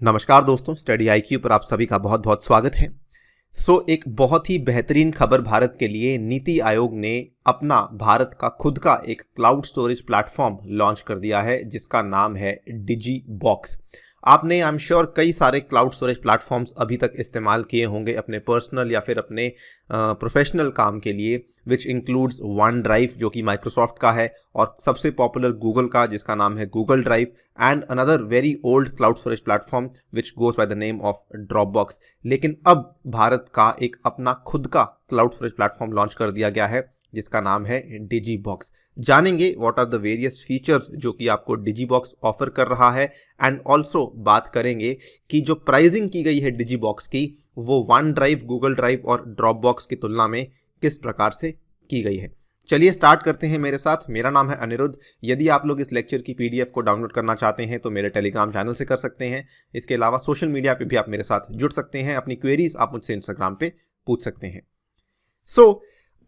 नमस्कार दोस्तों, study IQ पर आप सभी का बहुत बहुत स्वागत है। एक बहुत ही बेहतरीन खबर भारत के लिए, नीति आयोग ने अपना भारत का खुद का एक क्लाउड स्टोरेज प्लेटफॉर्म लॉन्च कर दिया है जिसका नाम है डिजी बॉक्स। आपने आई एम श्योर कई सारे क्लाउड स्टोरेज प्लेटफॉर्म्स अभी तक इस्तेमाल किए होंगे अपने पर्सनल या फिर अपने प्रोफेशनल काम के लिए, विच इंक्लूड्स वन ड्राइव जो कि माइक्रोसॉफ्ट का है, और सबसे पॉपुलर गूगल का जिसका नाम है Google drive, and another very old cloud storage platform which goes by the name of Dropbox. लेकिन अब भारत का एक अपना खुद का क्लाउड स्टोरेज प्लेटफॉर्म लॉन्च कर दिया गया है जिसका नाम है डिजी बॉक्स। जानेंगे what are the various features जो कि आपको डिजी बॉक्स ऑफर कर रहा है, एंड ऑल्सो बात करेंगे कि जो प्राइसिंग की गई है डिजी बॉक्स की वो वन ड्राइव, गूगल ड्राइव और ड्रॉप बॉक्स की तुलना में किस प्रकार से की गई है। चलिए स्टार्ट करते हैं मेरे साथ। मेरा नाम है अनिरुद्ध। यदि आप लोग इस लेक्चर की पीडीएफ को डाउनलोड करना चाहते हैं तो मेरे टेलीग्राम चैनल से कर सकते हैं। इसके अलावा सोशल मीडिया पे भी आप मेरे साथ जुड़ सकते हैं। अपनी क्वेरीज आप मुझसे इंस्टाग्राम पे पूछ सकते हैं।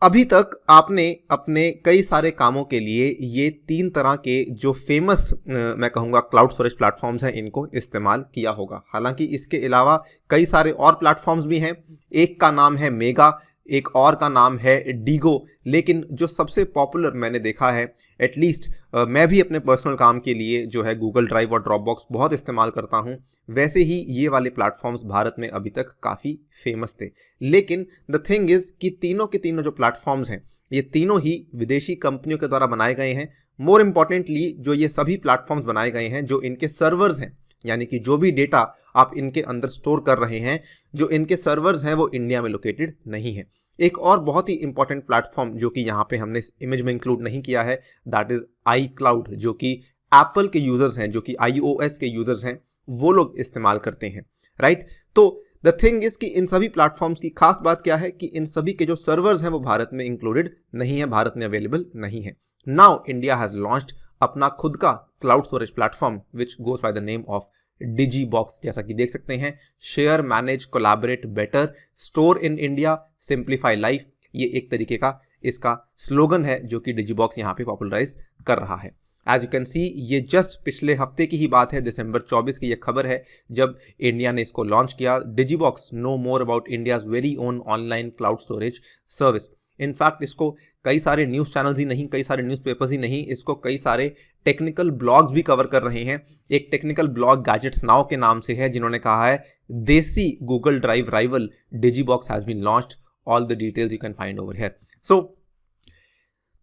अभी तक आपने अपने कई सारे कामों के लिए ये तीन तरह के जो फेमस मैं कहूँगा क्लाउड स्टोरेज प्लेटफॉर्म्स हैं इनको इस्तेमाल किया होगा। हालांकि इसके अलावा कई सारे और प्लेटफॉर्म्स भी हैं। एक का नाम है मेगा, एक और का नाम है डीगो, लेकिन जो सबसे पॉपुलर मैंने देखा है, एटलीस्ट मैं भी अपने पर्सनल काम के लिए जो है गूगल ड्राइव और ड्रॉपबॉक्स बहुत इस्तेमाल करता हूं, वैसे ही ये वाले प्लेटफॉर्म्स भारत में अभी तक काफ़ी फेमस थे। लेकिन द थिंग इज़ कि तीनों के तीनों जो प्लेटफॉर्म्स हैं ये तीनों ही विदेशी कंपनियों के द्वारा बनाए गए हैं। मोर इम्पॉर्टेंटली जो ये सभी प्लेटफॉर्म्स बनाए गए हैं, जो इनके सर्वर्स हैं, यानी कि जो भी डेटा आप इनके अंदर स्टोर कर रहे हैं, जो इनके सर्वर्स हैं वो इंडिया में लोकेटेड नहीं है। एक और बहुत ही इंपॉर्टेंट प्लेटफॉर्म जो कि यहाँ पे हमने इस इमेज में इंक्लूड नहीं किया है, दैट इज आई क्लाउड, जो कि एप्पल के यूजर्स हैं, जो कि iOS के यूजर्स हैं, वो लोग इस्तेमाल करते हैं, राइट। तो द थिंग इज कि इन सभी प्लेटफॉर्म्स की खास बात क्या है कि इन सभी के जो सर्वर्स हैं वो भारत में इंक्लूडेड नहीं है, भारत में अवेलेबल नहीं है। नाउ इंडिया हैज लॉन्च्ड अपना खुद का cloud storage platform which goes by the name of Digi Box. जैसा कि देख सकते हैं, share, manage, collaborate better, store in India, simplify life, ये एक तरीके का इसका स्लोगन है जो कि डिजी बॉक्स यहाँ पे पॉपुलराइज कर रहा है। एज यू कैन सी, ये जस्ट पिछले हफ्ते की ही बात है, दिसंबर 24 की ये खबर है जब इंडिया ने इसको लॉन्च किया। Digi box know more about India's very own online cloud storage service. In fact इसको कई सारे न्यूज़ चैनल्स ही नहीं, कई सारे न्यूज़पेपर्स ही नहीं, इसको कई सारे टेक्निकल ब्लॉग्स भी कवर कर रहे हैं। एक टेक्निकल ब्लॉग गैजेट्स नाउ के नाम से है जिन्होंने कहा है desi Google drive rival Digi Box has been launched, all the details you can find over here.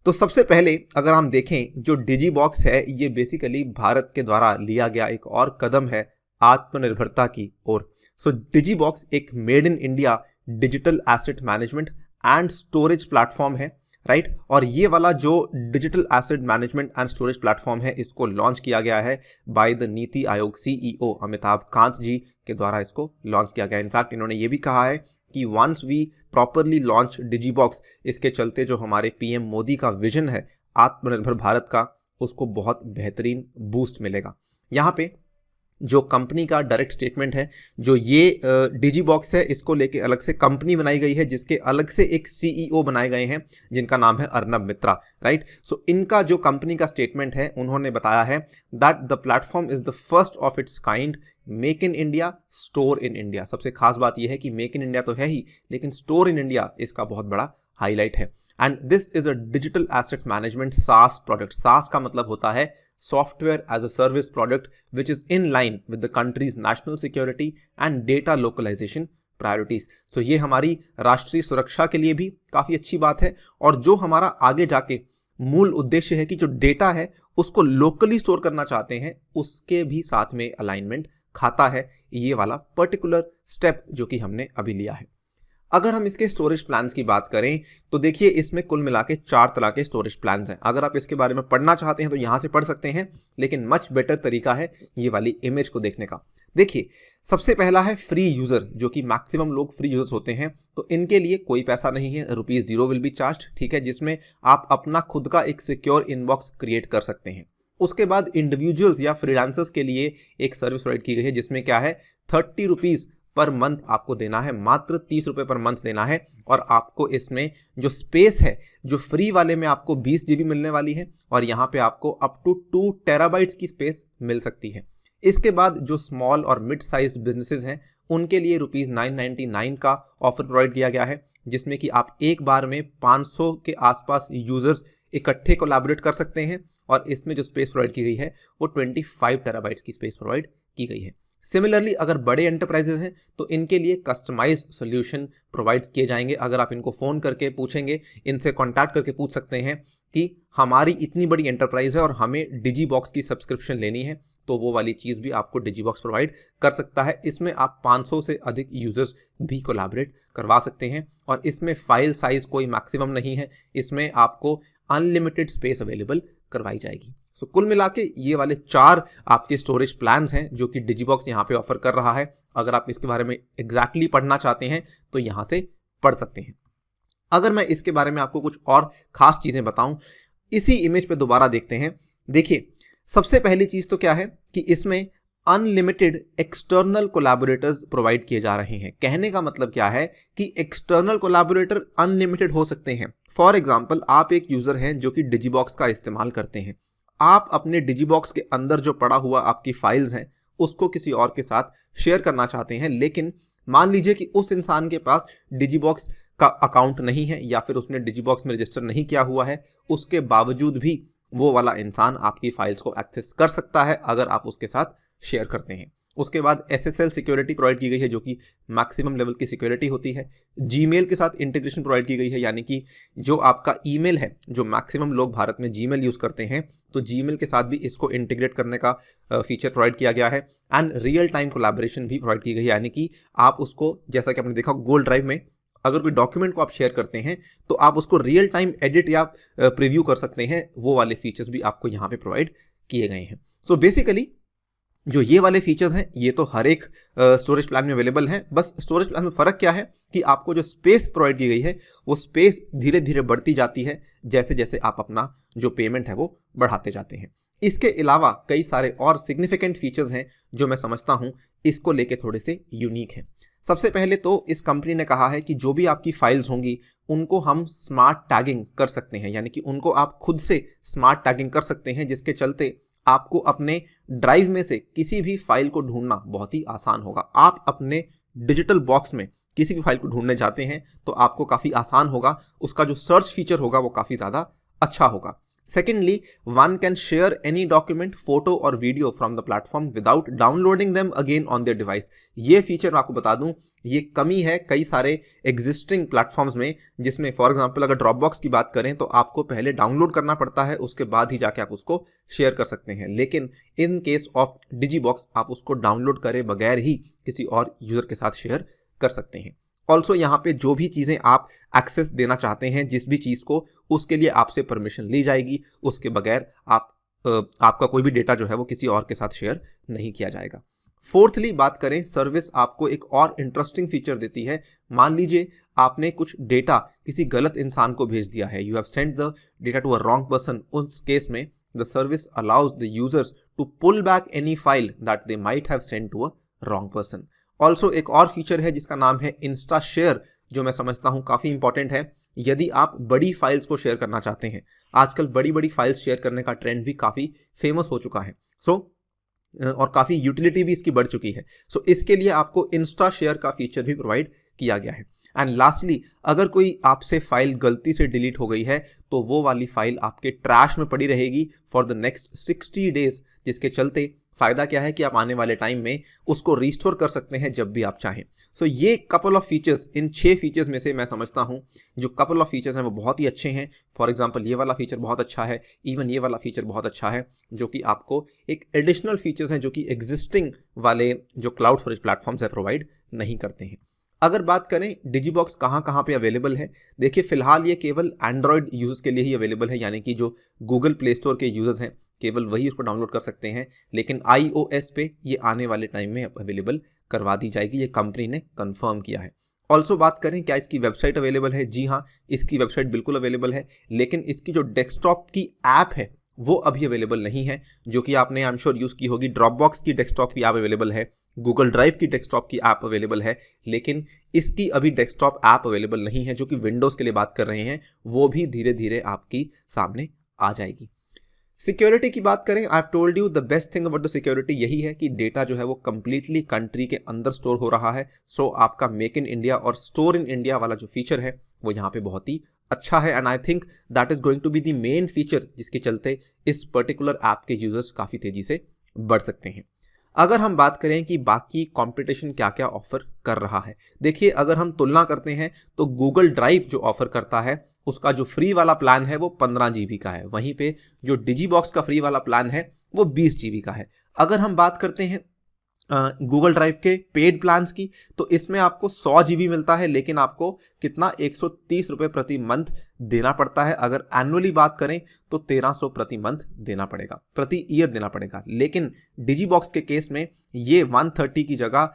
तो सबसे पहले अगर हम देखें, जो डिजी बॉक्स है ये बेसिकली भारत के द्वारा लिया गया एक और कदम है आत्मनिर्भरता की ओर। डिजी बॉक्स एक made in India digital asset management and storage platform है, राइट। और ये वाला जो digital asset management and storage platform है इसको लॉन्च किया गया है by the NITI Aayog CEO Amitabh Kant जी के द्वारा इसको लॉन्च किया गया। इनफैक्ट इन्होंने ये भी कहा है कि once we properly launch DigiBoxx, इसके चलते जो हमारे PM मोदी का विजन है आत्मनिर्भर भारत का, उसको बहुत बेहतरीन बूस्ट मिलेगा। यहाँ पे जो कंपनी का डायरेक्ट स्टेटमेंट है, जो ये डिजी बॉक्स है इसको लेके अलग से कंपनी बनाई गई है जिसके अलग से एक CEO बनाए गए हैं जिनका नाम है अर्नब मित्रा, राइट। इनका जो कंपनी का स्टेटमेंट है, उन्होंने बताया है that the platform is the first of its kind, make in India, store in India. सबसे खास बात यह है कि मेक इन इंडिया तो है ही, लेकिन स्टोर इन इंडिया इसका बहुत बड़ा हाईलाइट है। And this is a digital asset management SaaS product. SaaS का मतलब होता है software as a service product which is in line with the country's national security and data localisation priorities. ये हमारी राष्ट्रीय सुरक्षा के लिए भी काफ़ी अच्छी बात है, और जो हमारा आगे जाके मूल उद्देश्य है कि जो डेटा है उसको लोकली स्टोर करना चाहते हैं, उसके भी साथ में अलाइनमेंट खाता है ये वाला पर्टिकुलर स्टेप जो कि हमने अभी लिया है। अगर हम इसके स्टोरेज प्लान्स की बात करें तो देखिए इसमें कुल मिला के 4 तरह के स्टोरेज प्लान्स हैं। अगर आप इसके बारे में पढ़ना चाहते हैं तो यहाँ से पढ़ सकते हैं, लेकिन मच बेटर तरीका है ये वाली इमेज को देखने का। देखिए, सबसे पहला है फ्री यूज़र, जो कि मैक्सिमम लोग फ्री यूजर्स होते हैं, तो इनके लिए कोई पैसा नहीं है, ₹0 विल बी चार्ज, ठीक है, जिसमें आप अपना खुद का एक सिक्योर इनबॉक्स क्रिएट कर सकते हैं। उसके बाद इंडिविजुअल्स या फ्रीलांसर्स के लिए एक सर्विस प्रोवाइड की गई है जिसमें क्या है ₹30 पर मंथ आपको देना है, मात्र ₹30 पर मंथ देना है, और आपको इसमें जो स्पेस है, जो फ्री वाले में आपको 20 GB मिलने वाली है, और यहाँ पे आपको अप टू 2 TB की स्पेस मिल सकती है। इसके बाद जो स्मॉल और मिड साइज बिजनेसेस हैं उनके लिए ₹999 का ऑफर प्रोवाइड किया गया है, जिसमें कि आप एक बार में 500 के आसपास यूजर्स इकट्ठे कोलैबोरेट कर सकते हैं और इसमें जो स्पेस प्रोवाइड की गई है वो 25 टेराबाइट्स की स्पेस प्रोवाइड की गई है। सिमिलरली अगर बड़े एंटरप्राइजेस हैं तो इनके लिए कस्टमाइज्ड सॉल्यूशन प्रोवाइड किए जाएंगे। अगर आप इनको फ़ोन करके पूछेंगे, इनसे कॉन्टैक्ट करके पूछ सकते हैं कि हमारी इतनी बड़ी एंटरप्राइज है और हमें डिजीबॉक्स की सब्सक्रिप्शन लेनी है, तो वो वाली चीज़ भी आपको डिजीबॉक्स प्रोवाइड कर सकता है। इसमें आप 500 से अधिक यूजर्स भी कोलैबोरेट करवा सकते हैं और इसमें फाइल साइज कोई मैक्सिमम नहीं है, इसमें आपको अनलिमिटेड स्पेस अवेलेबल करवाई जाएगी। सो कुल मिला के ये वाले 4 आपके स्टोरेज प्लान्स हैं जो कि डिजीबॉक्स यहाँ पे ऑफर कर रहा है। अगर आप इसके बारे में एग्जैक्टली पढ़ना चाहते हैं तो यहाँ से पढ़ सकते हैं। अगर मैं इसके बारे में आपको कुछ और खास चीज़ें बताऊं, इसी इमेज पे दोबारा देखते हैं। देखिए, सबसे पहली चीज़ तो क्या है कि इसमें अनलिमिटेड एक्सटर्नल कोलैबोरेटर्स प्रोवाइड किए जा रहे हैं। कहने का मतलब क्या है कि एक्सटर्नल कोलैबोरेटर अनलिमिटेड हो सकते हैं। फॉर एग्जाम्पल, आप एक यूज़र हैं जो कि डिजीबॉक्स का इस्तेमाल करते हैं। आप अपने डिजीबॉक्स के अंदर जो पड़ा हुआ आपकी फाइल्स हैं उसको किसी और के साथ शेयर करना चाहते हैं, लेकिन मान लीजिए कि उस इंसान के पास डिजीबॉक्स का अकाउंट नहीं है या फिर उसने डिजीबॉक्स में रजिस्टर नहीं किया हुआ है, उसके बावजूद भी वो वाला इंसान आपकी फाइल्स को एक्सेस कर सकता है अगर आप उसके साथ शेयर करते हैं। उसके बाद SSL सिक्योरिटी प्रोवाइड की गई है जो कि मैक्सिमम लेवल की सिक्योरिटी होती है। जीमेल के साथ इंटीग्रेशन प्रोवाइड की गई है, यानी कि जो आपका ईमेल है, जो मैक्सिमम लोग भारत में जीमेल यूज़ करते हैं, तो जीमेल के साथ भी इसको इंटीग्रेट करने का फीचर प्रोवाइड किया गया है। एंड रियल टाइम कोलैबोरेशन भी प्रोवाइड की गई है, यानी कि आप उसको, जैसा कि आपने देखा गूगल ड्राइव में अगर कोई डॉक्यूमेंट को आप शेयर करते हैं तो आप उसको रियल टाइम एडिट या प्रीव्यू कर सकते हैं। वो वाले फीचर्स भी आपको यहाँ पे प्रोवाइड किए गए हैं। सो बेसिकली जो ये वाले फीचर्स हैं ये तो हर एक स्टोरेज प्लान में अवेलेबल हैं। बस स्टोरेज प्लान में फ़र्क क्या है कि आपको जो स्पेस प्रोवाइड की गई है वो स्पेस धीरे धीरे बढ़ती जाती है जैसे जैसे आप अपना जो पेमेंट है वो बढ़ाते जाते हैं। इसके अलावा कई सारे और सिग्निफिकेंट फीचर्स हैं जो मैं समझता हूँ इसको लेके थोड़े से यूनिक हैं। सबसे पहले तो इस कंपनी ने कहा है कि जो भी आपकी फाइल्स होंगी उनको हम स्मार्ट टैगिंग कर सकते हैं, यानी कि उनको आप खुद से स्मार्ट टैगिंग कर सकते हैं, जिसके चलते आपको अपने ड्राइव में से किसी भी फाइल को ढूंढना बहुत ही आसान होगा। आप अपने डिजिटल बॉक्स में किसी भी फाइल को ढूंढने जाते हैं तो आपको काफ़ी आसान होगा, उसका जो सर्च फीचर होगा वो काफ़ी ज़्यादा अच्छा होगा। Secondly, one can share any document, photo और video from the platform without downloading them again on their device. ये फीचर मैं आपको बता दूं, ये कमी है कई सारे एग्जिस्टिंग प्लेटफॉर्म्स में, जिसमें फॉर एग्जांपल अगर ड्रॉपबॉक्स की बात करें तो आपको पहले डाउनलोड करना पड़ता है, उसके बाद ही जाके आप उसको शेयर कर सकते हैं। लेकिन इन केस ऑफ डिजीबॉक्स आप उसको डाउनलोड करे बगैर ही किसी और यूजर के साथ शेयर कर सकते हैं। ऑल्सो यहाँ पे जो भी चीज़ें आप एक्सेस देना चाहते हैं, जिस भी चीज़ को, उसके लिए आपसे परमिशन ली जाएगी, उसके बगैर आपका कोई भी डेटा जो है वो किसी और के साथ शेयर नहीं किया जाएगा। फोर्थली बात करें, सर्विस आपको एक और इंटरेस्टिंग फीचर देती है। मान लीजिए आपने कुछ डेटा किसी गलत इंसान को भेज दिया है, you have sent the data to a wrong person. उस केस में the service allows the users to pull back any file that they might have sent to a wrong person. Also एक और फीचर है जिसका नाम है Insta share, जो मैं समझता हूँ काफ़ी इंपॉर्टेंट है। यदि आप बड़ी फाइल्स को शेयर करना चाहते हैं, आजकल बड़ी बड़ी फाइल्स शेयर करने का ट्रेंड भी काफ़ी फेमस हो चुका है, और काफ़ी यूटिलिटी भी इसकी बढ़ चुकी है। इसके लिए आपको इंस्टा शेयर का फीचर भी प्रोवाइड किया गया है। एंड लास्टली, अगर कोई आपसे फाइल गलती से डिलीट हो गई है तो वो वाली फाइल आपके ट्रैश में पड़ी रहेगी फॉर द नेक्स्ट 60 डेज, जिसके चलते फ़ायदा क्या है कि आप आने वाले टाइम में उसको रिस्टोर कर सकते हैं जब भी आप चाहें। ये couple of features, in 6 features में से मैं समझता हूँ जो कपल ऑफ फीचर्स हैं वो बहुत ही अच्छे हैं। फॉर एग्जांपल ये वाला फीचर बहुत अच्छा है, इवन ये वाला फीचर बहुत अच्छा है, जो कि आपको एक एडिशनल फीचर्स हैं जो कि एग्जिस्टिंग वाले जो क्लाउड स्टोरेज प्लेटफॉर्म्स है प्रोवाइड नहीं करते हैं। अगर बात करें डिजीबॉक्स कहाँ पे अवेलेबल है, देखिए फ़िलहाल ये केवल एंड्रॉयड यूज़र्स के लिए ही अवेलेबल है, यानी कि जो गूगल प्ले स्टोर के यूज़र्स हैं केवल वही उसको डाउनलोड कर सकते हैं। लेकिन iOS पे ये आने वाले टाइम में अवेलेबल करवा दी जाएगी, ये कंपनी ने कंफर्म किया है। ऑल्सो बात करें क्या इसकी वेबसाइट अवेलेबल है, जी हाँ, इसकी वेबसाइट बिल्कुल अवेलेबल है, लेकिन इसकी जो डेस्कटॉप की ऐप है वो अभी अवेलेबल नहीं है, जो कि आपने आई एम श्योर यूज़ की होगी। ड्रॉपबॉक्स की डेस्कटॉप की ऐप अवेलेबल है, गूगल ड्राइव की डेस्कटॉप की ऐप अवेलेबल है, लेकिन इसकी अभी डेस्कटॉप ऐप अवेलेबल नहीं है, जो कि विंडोज़ के लिए बात कर रहे हैं, वो भी धीरे धीरे आपकी सामने आ जाएगी। सिक्योरिटी की बात करें, I have told you the best thing about the security यही है कि डेटा जो है वो कंप्लीटली कंट्री के अंदर स्टोर हो रहा है। सो आपका मेक इन इंडिया और स्टोर इन इंडिया वाला जो फीचर है वो यहाँ पे बहुत ही अच्छा है, and I think that is going to be the main feature जिसके चलते इस पर्टिकुलर ऐप के यूजर्स काफ़ी तेजी से बढ़ सकते हैं। अगर हम बात करें कि बाकी कंपटीशन क्या क्या ऑफर कर रहा है, देखिए अगर हम तुलना करते हैं तो गूगल ड्राइव जो ऑफर करता है उसका जो फ्री वाला प्लान है वो 15 GB का है, वहीं पे जो डिजीबॉक्स का फ्री वाला प्लान है वो 20 GB का है। अगर हम बात करते हैं गूगल ड्राइव के पेड प्लान्स की, तो इसमें आपको 100 GB मिलता है, लेकिन आपको कितना 130 रुपये प्रति मंथ देना पड़ता है। अगर एनुअली बात करें तो 1300 प्रति मंथ देना पड़ेगा, प्रति ईयर देना पड़ेगा। लेकिन डिजीबॉक्स के केस में ये 130 की जगह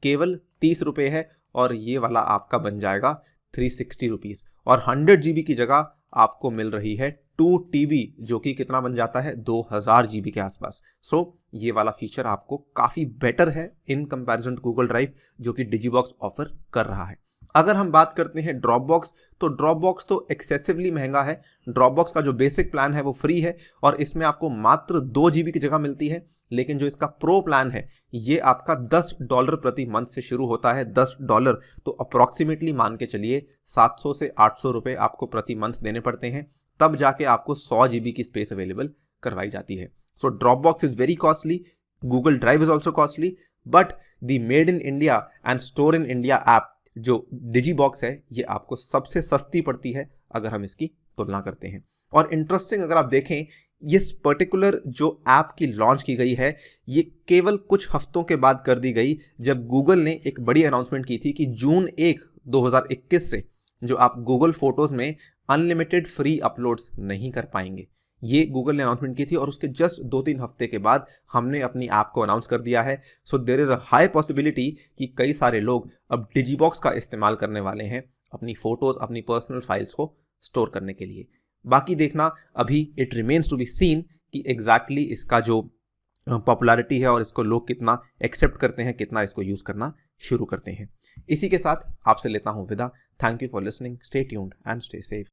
केवल 30 रुपये है, और ये वाला आपका बन जाएगा 360 रुपीज़, और 100 GB की जगह आपको मिल रही है 2 TB, जो कि कितना बन जाता है 2000 GB के आसपास। सो ये वाला फीचर आपको काफ़ी बेटर है in comparison to Google Drive जो कि डिजीबॉक्स ऑफर कर रहा है। अगर हम बात करते हैं ड्रॉपबॉक्स, तो ड्रॉपबॉक्स तो एक्सेसिवली महंगा है। ड्रॉपबॉक्स का जो बेसिक प्लान है वो फ्री है और इसमें आपको मात्र 2 GB की जगह मिलती है, लेकिन जो इसका प्रो प्लान है ये आपका $10 प्रति मंथ से शुरू होता है। $10 तो अप्रॉक्सीमेटली मान के चलिए 700 से 800 रुपये आपको प्रति मंथ देने पड़ते हैं, तब जाके आपको 100 GB की स्पेस अवेलेबल करवाई जाती है। So Dropbox is very costly, Google Drive is also costly, but the made in India and store in India app जो डिजीबॉक्स है ये आपको सबसे सस्ती पड़ती है अगर हम इसकी तुलना करते हैं। और इंटरेस्टिंग अगर आप देखें, इस पर्टिकुलर जो ऐप की लॉन्च की गई है ये केवल कुछ हफ्तों के बाद कर दी गई, जब गूगल ने एक बड़ी अनाउंसमेंट की थी कि जून 1, 2021 से जो आप गूगल फोटोज़ में अनलिमिटेड फ्री अपलोड्स नहीं कर पाएंगे। ये गूगल ने अनाउंसमेंट की थी और उसके जस्ट 2-3 हफ्ते के बाद हमने अपनी ऐप को अनाउंस कर दिया है। So there is a high possibility कि कई सारे लोग अब डिजीबॉक्स का इस्तेमाल करने वाले हैं अपनी फ़ोटोज़, अपनी पर्सनल फाइल्स को स्टोर करने के लिए। बाकी देखना अभी it remains to be seen कि एग्जैक्टली इसका जो पॉपुलैरिटी है और इसको लोग कितना एक्सेप्ट करते हैं, कितना इसको यूज़ करना शुरू करते हैं। इसी के साथ आपसे लेता हूँ विदा। Thank you for listening, stay tuned and stay safe.